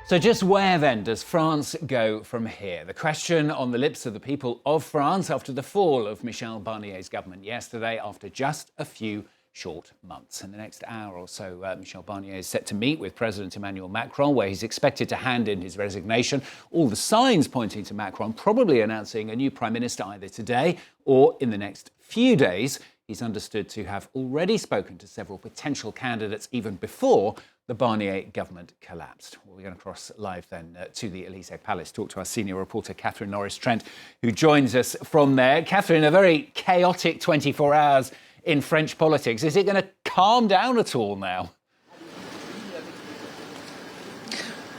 So just where then does France go from here? The question on the lips of the people of France after the fall of Michel Barnier's government yesterday after just a few short months. In the next hour or so, Michel Barnier is set to meet with President Emmanuel Macron, where he's expected to hand in his resignation. All the signs pointing to Macron probably announcing a new prime minister either today or in the next few days. He's understood to have already spoken to several potential candidates even before the Barnier government collapsed. Well, we're going to cross live then to the Elysee Palace, talk to our senior reporter, Norris Trent, who joins us from there. Catherine, a very chaotic 24 hours in French politics. Is it going to calm down at all now?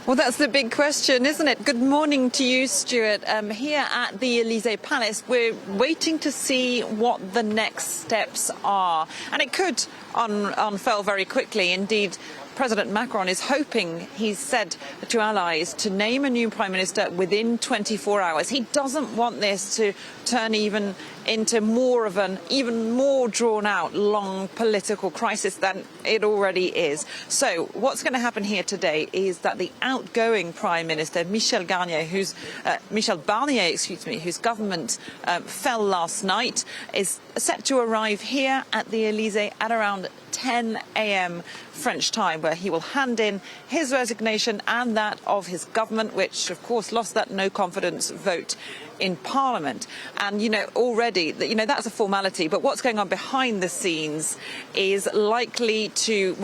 Well, that's the big question, isn't it? Good morning to you, Stuart. Here at the Elysee Palace, we're waiting to see what the next steps are. And it could unfurl very quickly. Indeed, President Macron is hoping, he's said to allies, to name a new prime minister within 24 hours. He doesn't want this to turn even into more of an even more drawn out long political crisis than it already is. So what's going to happen here today is that the outgoing prime minister, Michel Barnier, whose government fell last night, is set to arrive here at the Elysee at around 10 a.m. French time, where he will hand in his resignation and that of his government, which of course lost that no confidence vote in Parliament. And, already, that's a formality. But what's going on behind the scenes is likely to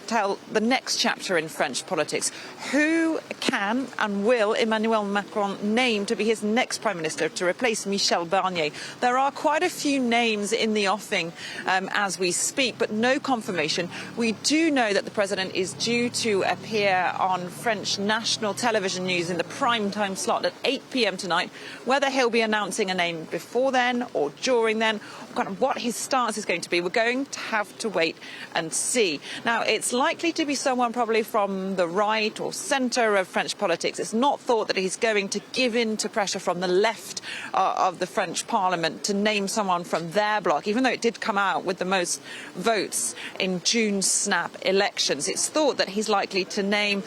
tell the next chapter in French politics. Who can and will Emmanuel Macron name to be his next prime minister to replace Michel Barnier? There are quite a few names in the offing as we speak, but no confirmation. We do know that the president is due to appear on French national television news in the prime time slot at 8 p.m. tonight. Whether he'll be announcing a name before then or during then, kind of what his stance is going to be, we're going to have to wait and see. Now, it's likely to be someone probably from the right or centre of French politics. It's not thought that he's going to give in to pressure from the left of the French Parliament to name someone from their bloc, even though it did come out with the most votes in June's snap elections. It's thought that he's likely to name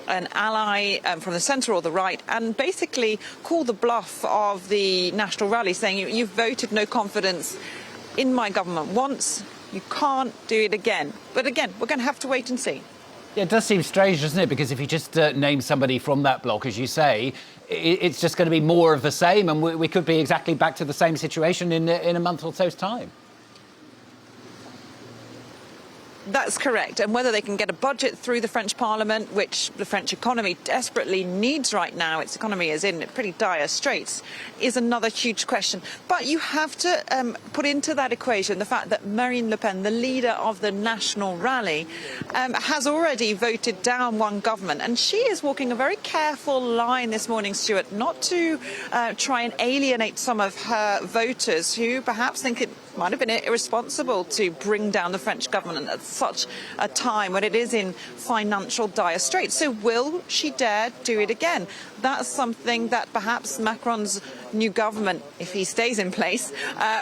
an ally from the centre or the right and basically call the bluff of the National Rally, saying you've voted no confidence in my government once, you can't do it again. But again, we're going to have to wait and see. Yeah, it does seem strange, doesn't it? Because if you just name somebody from that bloc, as you say, it's just going to be more of the same, and we could be exactly back to the same situation in a month or so's time. That's correct. And whether they can get a budget through the French Parliament, which the French economy desperately needs right now, its economy is in pretty dire straits, is another huge question. But you have to put into that equation the fact that Marine Le Pen, the leader of the National Rally, has already voted down one government. And she is walking a very careful line this morning, Stuart, not to try and alienate some of her voters who perhaps think it might have been irresponsible to bring down the French government at such a time when it is in financial dire straits. So will she dare do it again? That's something that perhaps Macron's new government, if he stays in place,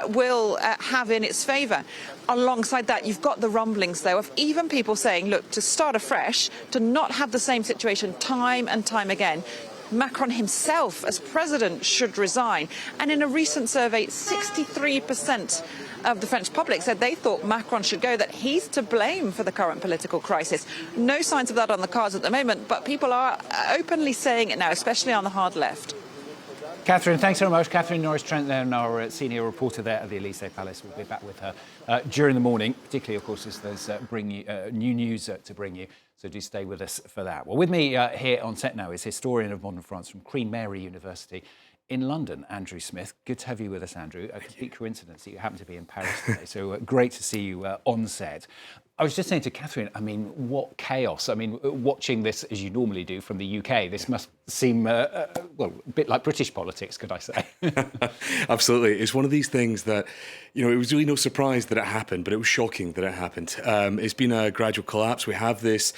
will have in its favour. Alongside that, you've got the rumblings, though, of even people saying, look, to start afresh, to not have the same situation time and time again, Macron himself, as president, should resign. And in a recent survey, 63% of the French public said they thought Macron should go, that he's to blame for the current political crisis. No signs of that on the cards at the moment, but people are openly saying it now, especially on the hard left. Catherine, thanks very much. Norris Trent, there, our senior reporter there at the Elysee Palace. We'll be back with her during the morning, particularly, of course, as there's new news to bring you. So do stay with us for that. Well, with me here on set now is historian of modern France from Queen Mary University in London, Andrew Smith. Good to have you with us, Andrew. A complete coincidence that you happen to be in Paris today. So great to see you on set. I was just saying to Catherine, I mean, what chaos. I mean, watching this, as you normally do, from the UK, this must seem, well, a bit like British politics, could I say? Absolutely. It's one of these things that, it was really no surprise that it happened, but it was shocking that it happened. It's been a gradual collapse. We have this,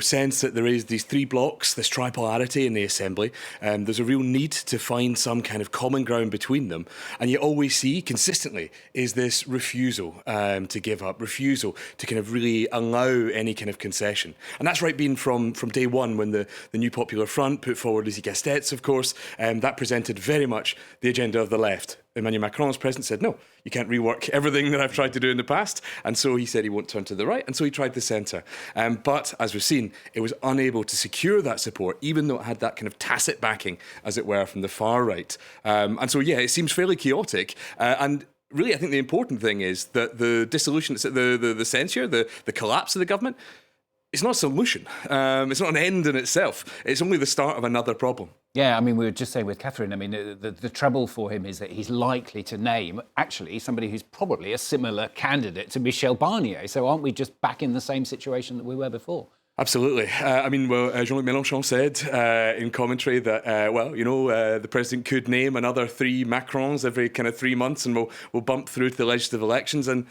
sense that there is these three blocks, this tripolarity in the Assembly. There's a real need to find some kind of common ground between them. And you always see consistently is this refusal to give up, refusal to kind of really allow any kind of concession. And that's right been from day one when the New Popular Front put forward Lizzie Gastet's, of course. That presented very much the agenda of the left. Emmanuel Macron, as president, said, no, you can't rework everything that I've tried to do in the past. And so he said he won't turn to the right. And so he tried the centre. But as we've seen, it was unable to secure that support, even though it had that kind of tacit backing, as it were, from the far right. And so, yeah, it seems fairly chaotic. And really, I think the important thing is that the dissolution, the censure, the collapse of the government, it's not a solution. It's not an end in itself. It's only the start of another problem. Yeah, I mean, we were just saying with Catherine, I mean, the trouble for him is that he's likely to name, actually, somebody who's probably a similar candidate to Michel Barnier. So aren't we just back in the same situation that we were before? Absolutely. I mean, well, Jean-Luc Mélenchon said in commentary that, the president could name another 3 Macrons every kind of 3 months and we'll bump through to the legislative elections. And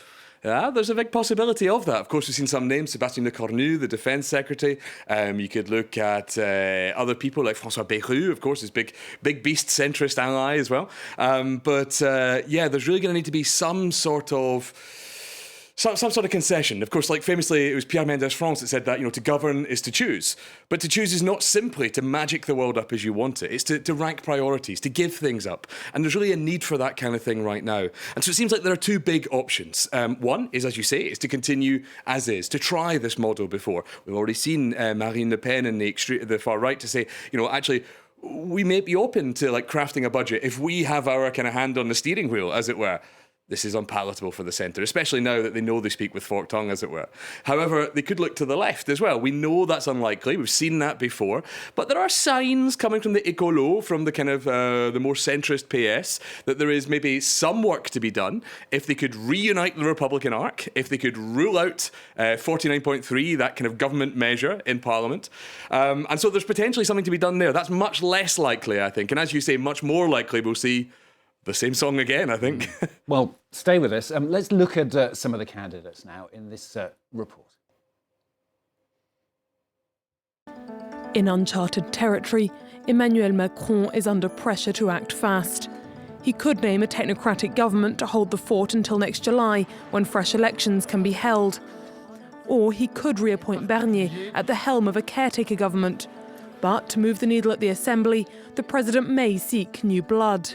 there's a big possibility of that. Of course, we've seen some names, Sébastien Lecornu, the defence secretary. You could look at other people like François Bayrou, of course, his big beast centrist ally as well. There's really going to need to be some sort of concession. Of course, like famously, it was Pierre Mendès France that said that, to govern is to choose. But to choose is not simply to magic the world up as you want it. It's to rank priorities, to give things up. And there's really a need for that kind of thing right now. And so it seems like there are 2 big options. One is, as you say, is to continue as is, to try this model before. We've already seen Marine Le Pen and the far right to say, actually, we may be open to crafting a budget if we have our kind of hand on the steering wheel, as it were. This is unpalatable for the centre, especially now that they know they speak with forked tongue, as it were. However, they could look to the left as well. We know that's unlikely. We've seen that before. But there are signs coming from the Écolo, from the kind of the more centrist PS, that there is maybe some work to be done if they could reunite the Republican arc, if they could rule out 49.3, that kind of government measure in Parliament. And so there's potentially something to be done there. That's much less likely, I think. And as you say, much more likely we'll see the same song again, I think. Well, stay with us. Let's look at some of the candidates now in this report. In uncharted territory, Emmanuel Macron is under pressure to act fast. He could name a technocratic government to hold the fort until next July, when fresh elections can be held. Or he could reappoint Barnier at the helm of a caretaker government. But to move the needle at the Assembly, the president may seek new blood.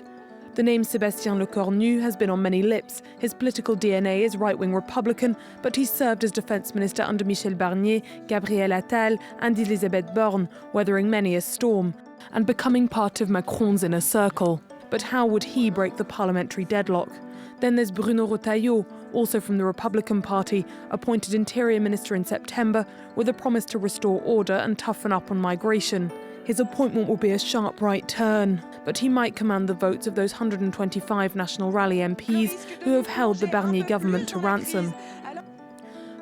The name Sébastien Lecornu has been on many lips. His political DNA is right-wing Republican, but he served as defence minister under Michel Barnier, Gabriel Attal and Elisabeth Borne, weathering many a storm, and becoming part of Macron's inner circle. But how would he break the parliamentary deadlock? Then there's Bruno Retailleau, also from the Republican Party, appointed Interior Minister in September, with a promise to restore order and toughen up on migration. His appointment will be a sharp right turn, but he might command the votes of those 125 National Rally MPs who have held the Barnier government to ransom.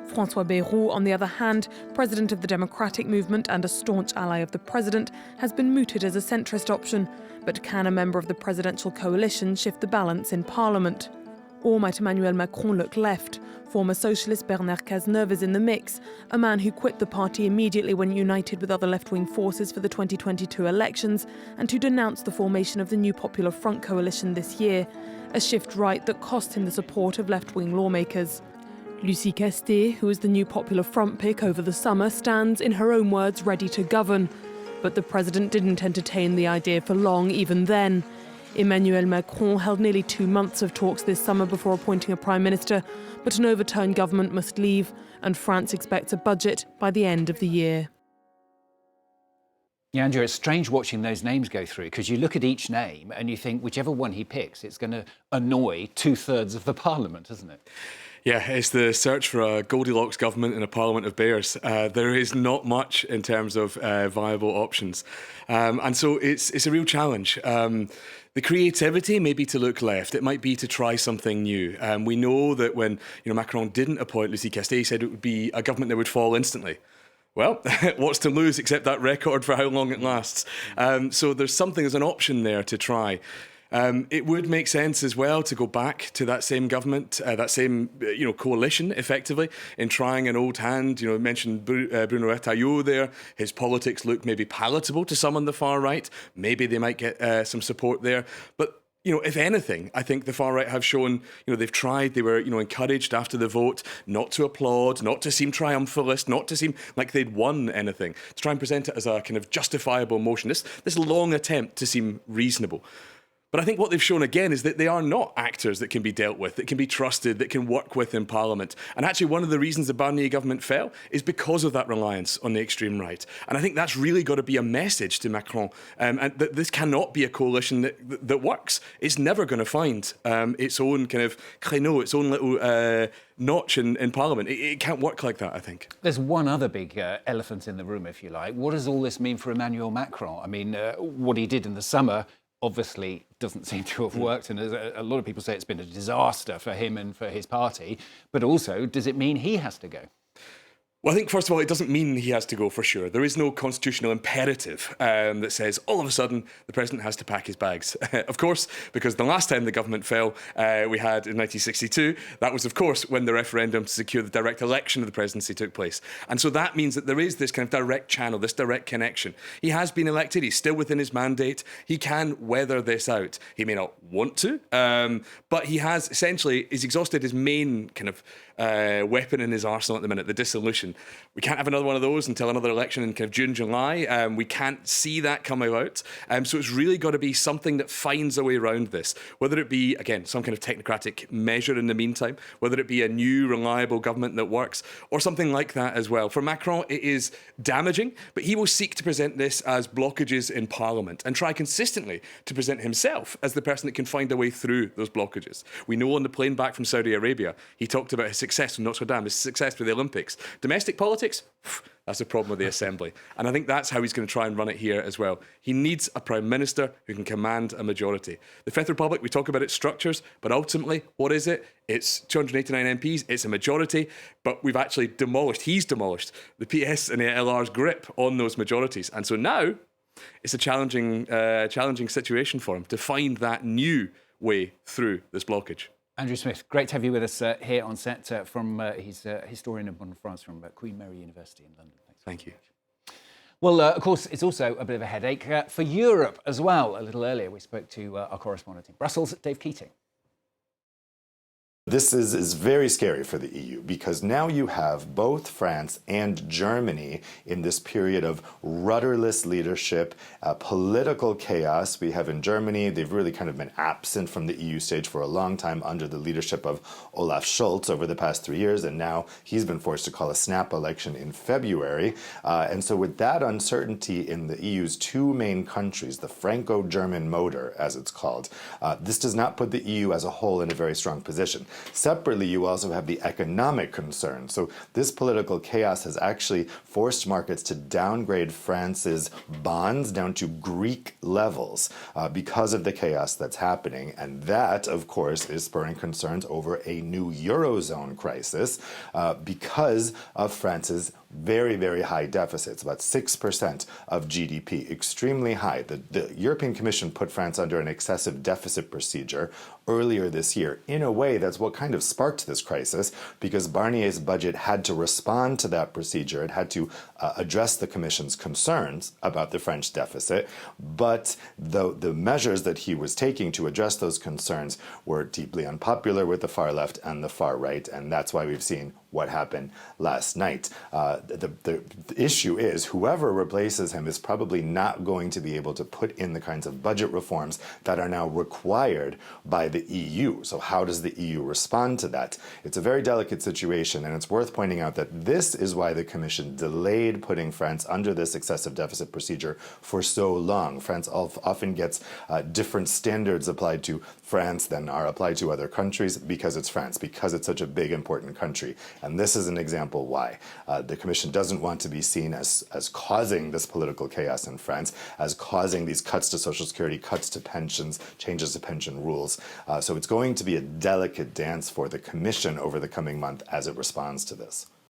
François Bayrou, on the other hand, president of the Democratic Movement and a staunch ally of the president, has been mooted as a centrist option. But can a member of the presidential coalition shift the balance in Parliament? Or might Emmanuel Macron look left? Former socialist Bernard Cazeneuve is in the mix, a man who quit the party immediately when united with other left-wing forces for the 2022 elections, and who denounced the formation of the New Popular Front coalition this year, a shift right that cost him the support of left-wing lawmakers. Lucie Castet, who is the New Popular Front pick over the summer, stands, in her own words, ready to govern. But the president didn't entertain the idea for long even then. Emmanuel Macron held nearly 2 months of talks this summer before appointing a prime minister, but an overturned government must leave, and France expects a budget by the end of the year. Yeah, Andrew, it's strange watching those names go through, because you look at each name and you think whichever one he picks, it's going to annoy 2/3 of the parliament, isn't it? Yeah, it's the search for a Goldilocks government in a parliament of bears. There is not much in terms of viable options. And so it's a real challenge. The creativity may be to look left. It might be to try something new. We know that when Macron didn't appoint Lucie Castet, he said it would be a government that would fall instantly. Well, what's to lose except that record for how long it lasts? So there's an option there to try. It would make sense as well to go back to that same government, that same coalition, effectively, in trying an old hand. I mentioned Bruno Retailleau there. His politics look maybe palatable to some on the far right. Maybe they might get some support there. But if anything, I think the far right have shown, they've tried, they were, encouraged after the vote not to applaud, not to seem triumphalist, not to seem like they'd won anything, to try and present it as a kind of justifiable motion, this long attempt to seem reasonable. But I think what they've shown again is that they are not actors that can be dealt with, that can be trusted, that can work with in Parliament. And actually one of the reasons the Barnier government fell is because of that reliance on the extreme right. And I think that's really got to be a message to Macron. And that this cannot be a coalition that works. It's never going to find its own kind of créneau, its own little notch in Parliament. It can't work like that, I think. There's one other big elephant in the room, if you like. What does all this mean for Emmanuel Macron? I mean, what he did in the summer obviously doesn't seem to have worked, and a lot of people say it's been a disaster for him and for his party. But also, does it mean he has to go? Well, I think, first of all, it doesn't mean he has to go for sure. There is no constitutional imperative that says all of a sudden the president has to pack his bags. Of course, because the last time the government fell, we had in 1962, that was, of course, when the referendum to secure the direct election of the presidency took place. And so that means that there is this kind of direct channel, this direct connection. He has been elected. He's still within his mandate. He can weather this out. He may not want to, but he has essentially, he's exhausted his main kind of weapon in his arsenal at the minute, the dissolution. We can't have another one of those until another election in kind of June, July. We can't see that coming out. So it's really got to be something that finds a way around this, whether it be, again, some kind of technocratic measure in the meantime, whether it be a new, reliable government that works, or something like that as well. For Macron, it is damaging, but he will seek to present this as blockages in Parliament and try consistently to present himself as the person that can find a way through those blockages. We know on the plane back from Saudi Arabia, he talked about his success with Notre Dame, his success with the Olympics. Domestic politics, that's a problem with the Assembly. And I think that's how he's going to try and run it here as well. He needs a Prime Minister who can command a majority. The Fifth Republic, we talk about its structures, but ultimately, what is it? It's 289 MPs, it's a majority, but we've actually he's demolished the PS and the LR's grip on those majorities. And so now, it's a challenging situation for him to find that new way through this blockage. Andrew Smith, great to have you with us here on set he's a historian of modern France from Queen Mary University in London. Thank you. Well, of course, it's also a bit of a headache for Europe as well. A little earlier, we spoke to our correspondent in Brussels, Dave Keating. This is very scary for the EU because now you have both France and Germany in this period of rudderless leadership, political chaos. We have in Germany, they've really kind of been absent from the EU stage for a long time under the leadership of Olaf Scholz over the past 3 years, and now he's been forced to call a snap election in February. And so with that uncertainty in the EU's two main countries, the Franco-German motor, as it's called, this does not put the EU as a whole in a very strong position. Separately, you also have the economic concerns. So this political chaos has actually forced markets to downgrade France's bonds down to Greek levels because of the chaos that's happening. And that, of course, is spurring concerns over a new Eurozone crisis because of France's very, very high deficits, about 6% of GDP, extremely high. The European Commission put France under an excessive deficit procedure earlier this year. In a way, that's what kind of sparked this crisis, because Barnier's budget had to respond to that procedure. It had to address the Commission's concerns about the French deficit, but the measures that he was taking to address those concerns were deeply unpopular with the far left and the far right, and that's why we've seen what happened last night. The issue is whoever replaces him is probably not going to be able to put in the kinds of budget reforms that are now required by the EU. So how does the EU respond to that? It's a very delicate situation, and it's worth pointing out that this is why the Commission delayed putting France under this excessive deficit procedure for so long. France often gets different standards applied to France than are applied to other countries because it's France, because it's such a big, important country. And this is an example why. The Commission doesn't want to be seen as causing this political chaos in France, as causing these cuts to Social Security, cuts to pensions, changes to pension rules. So it's going to be a delicate dance for the Commission over the coming month as it responds to this.